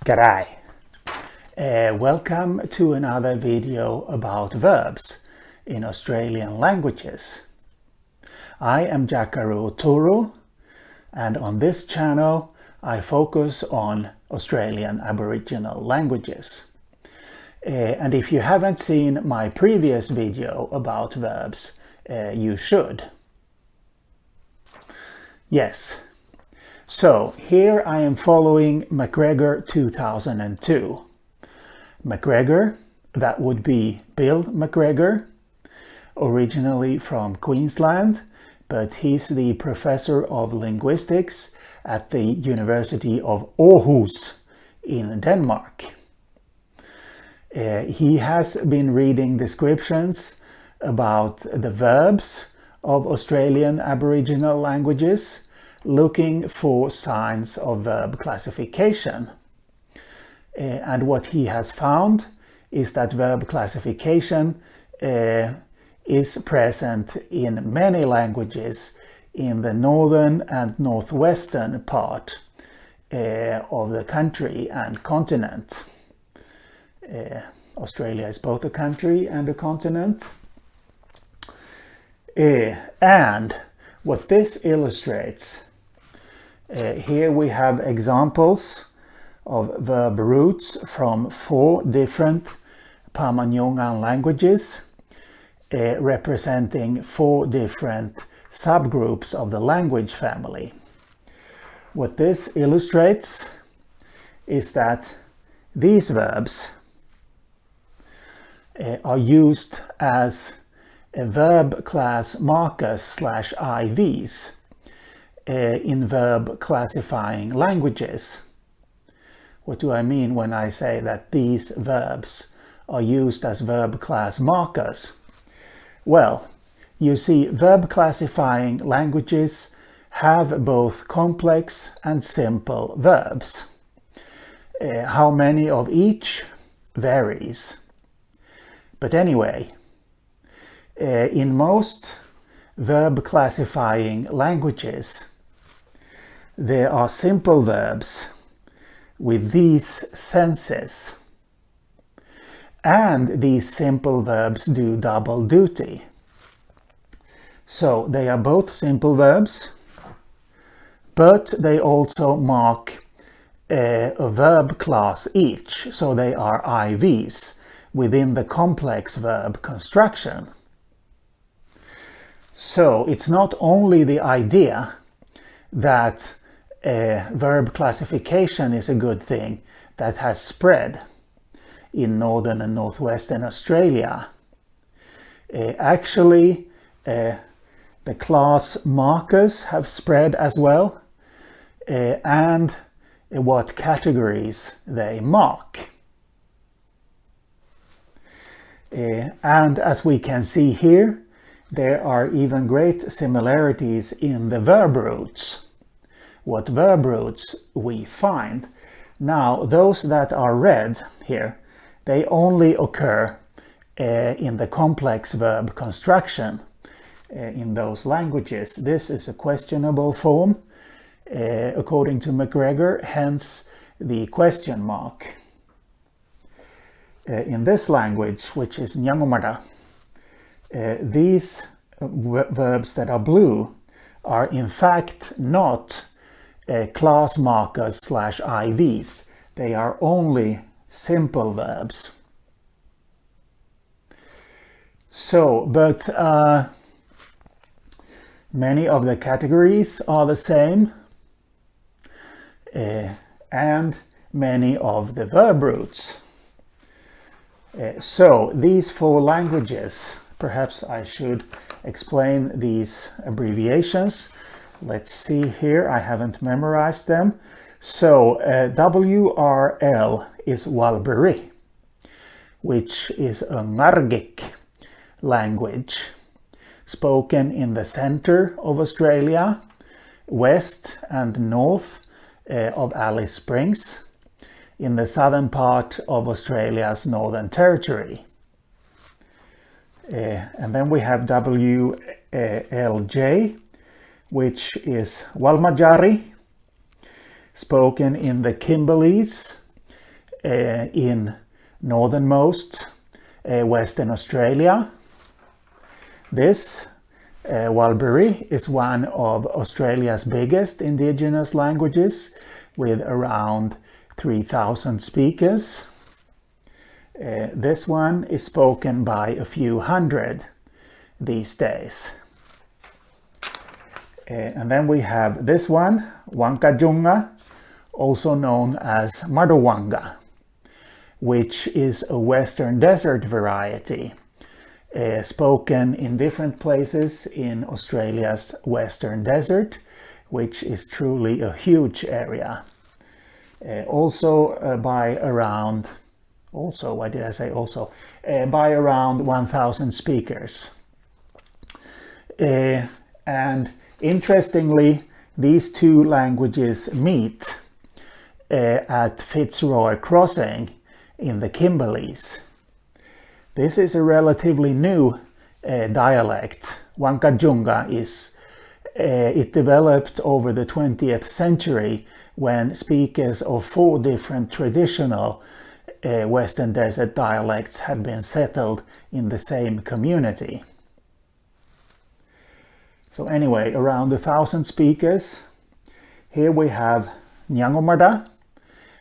G'day. Welcome to another video about verbs in Australian languages. I am Jakaru Turu, and on this channel I focus on Australian Aboriginal languages. And if you haven't seen my previous video about verbs, you should. Yes. So here I am following McGregor 2002. McGregor, that would be Bill McGregor, originally from Queensland, but he's the professor of linguistics at the University of Aarhus in Denmark. He has been reading descriptions about the verbs of Australian Aboriginal languages, looking for signs of verb classification. And what he has found is that verb classification is present in many languages in the northern and northwestern part of the country and continent. Australia is both a country and a continent. And what this illustrates, here we have examples of verb roots from 4 different Pama-Nyungan languages, representing 4 different subgroups of the language family. What this illustrates is that these verbs are used as verb class markers / IVs in verb classifying languages. What do I mean when I say that these verbs are used as verb class markers? Well, you see, verb classifying languages have both complex and simple verbs. How many of each varies. But anyway, in most verb classifying languages, there are simple verbs with these senses. And these simple verbs do double duty. So they are both simple verbs, but they also mark a verb class each, so they are IVs within the complex verb construction. So it's not only the idea that verb classification is a good thing that has spread in northern and northwestern Australia. Actually, the class markers have spread as well, and what categories they mark. And as we can see here, there are even great similarities in the verb roots. What verb roots we find. Now, those that are red here, they only occur in the complex verb construction in those languages. This is a questionable form, according to McGregor, hence the question mark. In this language, which is Nyangumara, these verbs that are blue are in fact not class markers / IVs. They are only simple verbs. So, but many of the categories are the same, and many of the verb roots. So these 4 languages, perhaps I should explain these abbreviations. Let's see here, I haven't memorized them. So WRL is Walberi, which is a Ngargik language spoken in the center of Australia, west and north of Alice Springs, in the southern part of Australia's Northern Territory. And then we have WLJ, which is Walmajari, spoken in the Kimberleys in northernmost Western Australia. This Walbiri is one of Australia's biggest indigenous languages with around 3,000 speakers. This one is spoken by a few hundred these days. And then we have this one, Wankajunga, also known as Madawanga, which is a Western Desert variety, spoken in different places in Australia's Western Desert, which is truly a huge area. By around 1,000 speakers. And interestingly, these two languages meet at Fitzroy Crossing in the Kimberleys. This is a relatively new dialect. Wankajunga it developed over the 20th century when speakers of 4 different traditional Western Desert dialects had been settled in the same community. So anyway, around 1,000 speakers. Here we have Nyangomada,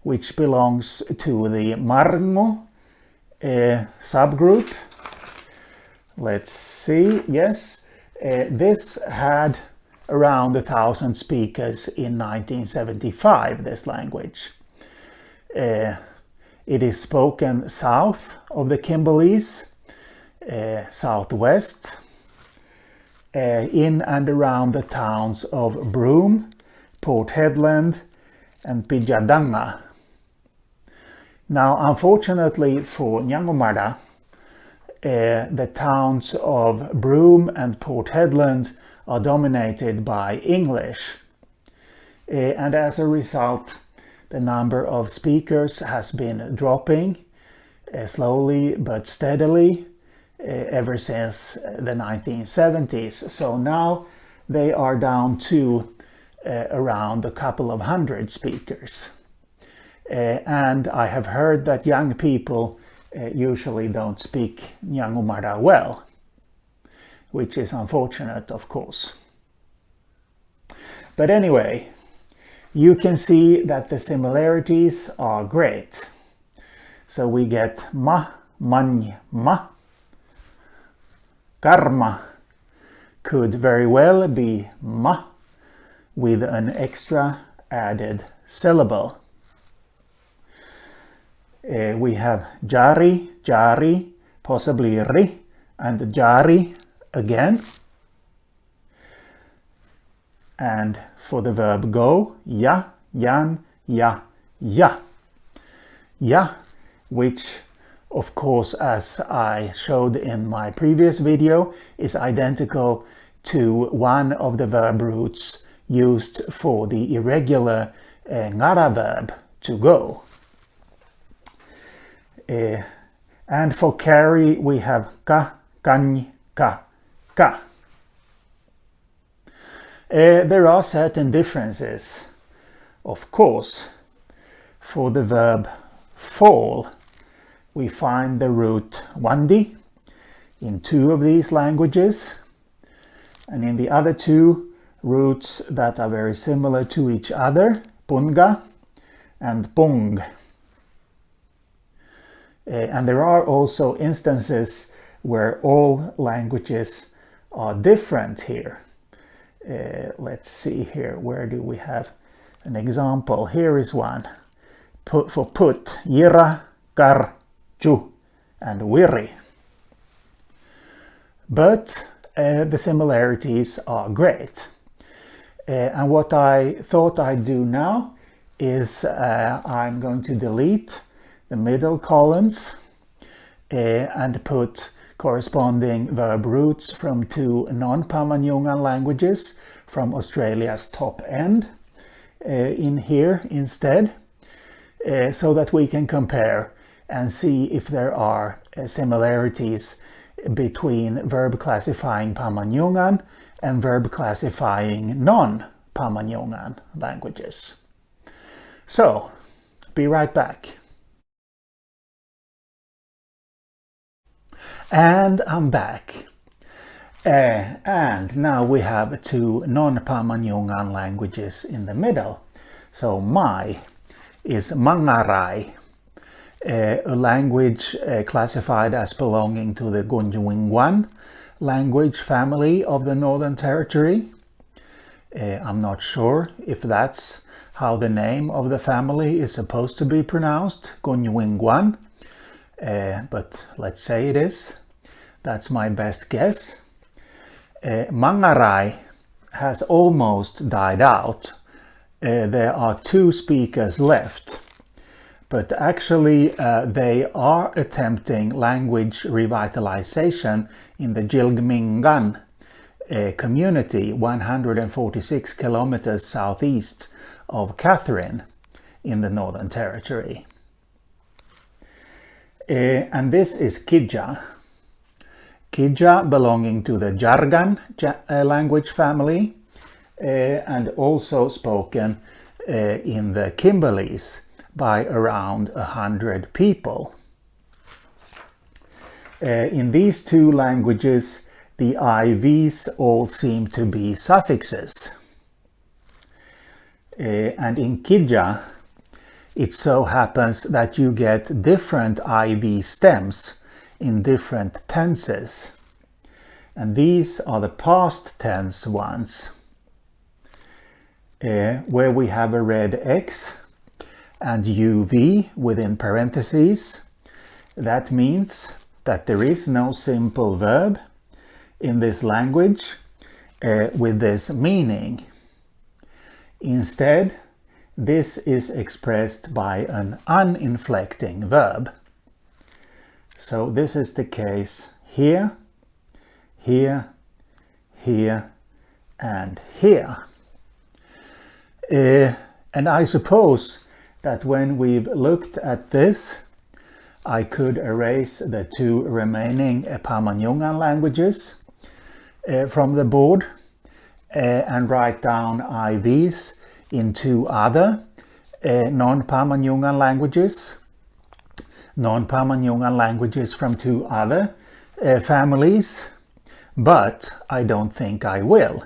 which belongs to the Marngo subgroup. Let's see, yes. This had around 1,000 speakers in 1975, this language. It is spoken south of the Kimberleys, southwest, in and around the towns of Broome, Port Hedland and Pijadanga. Now, unfortunately for Nyangomada, the towns of Broome and Port Hedland are dominated by English, and as a result the number of speakers has been dropping slowly but steadily ever since the 1970s. So now they are down to around a couple of hundred speakers. And I have heard that young people usually don't speak Nyangomada well, which is unfortunate, of course. But anyway, you can see that the similarities are great. So we get ma, man, ma. Karma could very well be ma with an extra added syllable. We have jari, jari, possibly ri, and jari again. And for the verb go, ya, yan, ya, ya. Ya, which of course, as I showed in my previous video, is identical to one of the verb roots used for the irregular ngara verb, to go. And for carry we have ka, kany, ka, ka. There are certain differences, of course. For the verb fall, we find the root wandi in 2 of these languages, and in the other 2 roots that are very similar to each other, punga and pung. And there are also instances where all languages are different here. Let's see here, where do we have an example? Here is one. For put, yira, kar, chu, and wiri. But the similarities are great. And what I thought I'd do now is I'm going to delete the middle columns and put corresponding verb roots from 2 non-Pama-Nyungan languages from Australia's top end in here instead, so that we can compare and see if there are similarities between verb classifying Pama-Nyungan and verb classifying non-Pama-Nyungan languages. So, be right back. And I'm back. And now we have two non-Pama-Nyungan languages in the middle. So my is Mangarai, a language classified as belonging to the Gunjwingwan language family of the Northern Territory. I'm not sure if that's how the name of the family is supposed to be pronounced, Gunjwingwan, but let's say it is. That's my best guess. Mangarai has almost died out. There are two speakers left, but actually they are attempting language revitalization in the Jilgmingan community 146 kilometers southeast of Catherine in the Northern Territory. And this is Kidja. Kidja belonging to the Jargan language family and also spoken in the Kimberleys by around 100 people. In these two languages, the IVs all seem to be suffixes. And in Kidja, it so happens that you get different IV stems in different tenses. And these are the past tense ones, where we have a red X and UV within parentheses. That means that there is no simple verb in this language with this meaning. Instead, this is expressed by an uninflecting verb. So this is the case here, here, here, and here. And I suppose that when we've looked at this, I could erase the two remaining Pama-Nyungan languages from the board and write down IVs in two other non-Pama-Nyungan languages. Non-Pama-Nyungan languages from two other families, but I don't think I will.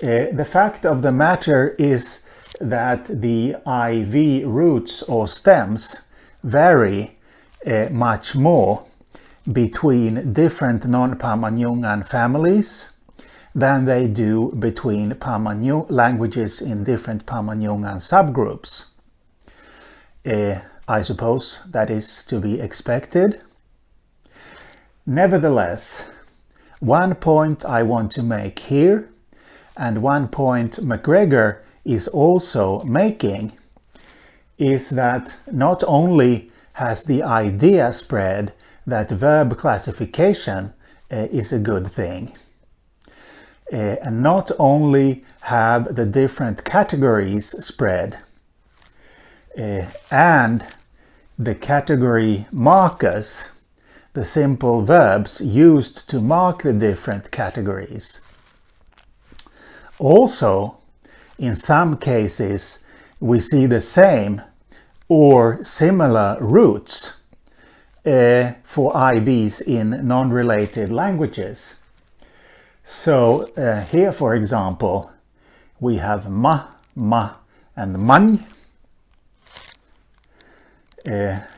The fact of the matter is that the IV roots or stems vary much more between different non-Pama-Nyungan families than they do between languages in different Pama-Nyungan subgroups. I suppose that is to be expected. Nevertheless, one point I want to make here, and one point McGregor is also making, is that not only has the idea spread that verb classification is a good thing, and not only have the different categories spread, and the category markers, the simple verbs used to mark the different categories. Also, in some cases, we see the same or similar roots for IVs in non-related languages. So here, for example, we have ma, and man.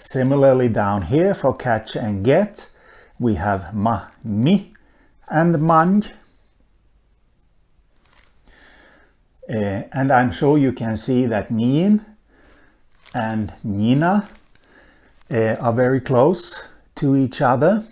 Similarly down here for catch and get, we have ma, mi, and manj. And I'm sure you can see that Nien and Nina are very close to each other.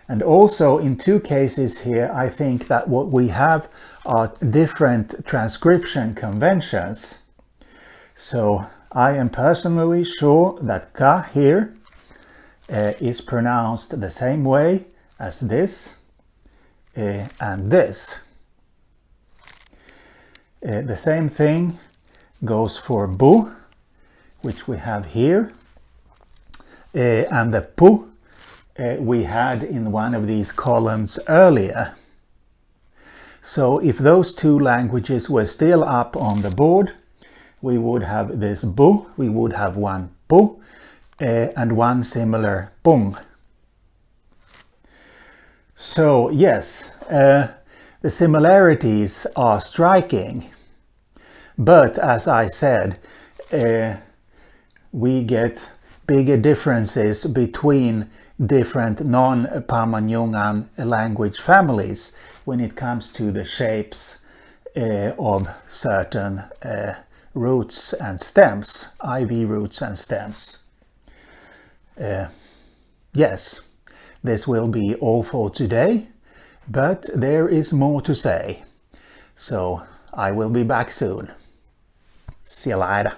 And also in two cases here, I think that what we have are different transcription conventions. So I am personally sure that ka here is pronounced the same way as this and this. The same thing goes for bu, which we have here, and the pu we had in one of these columns earlier. So if those two languages were still up on the board, we would have this bu, we would have one pu, and one similar pung. So yes, the similarities are striking, but as I said, we get bigger differences between different non-Pama-Nyungan language families when it comes to the shapes of certain roots and stems, IV roots and stems. Yes, this will be all for today, but there is more to say. So I will be back soon. See you later.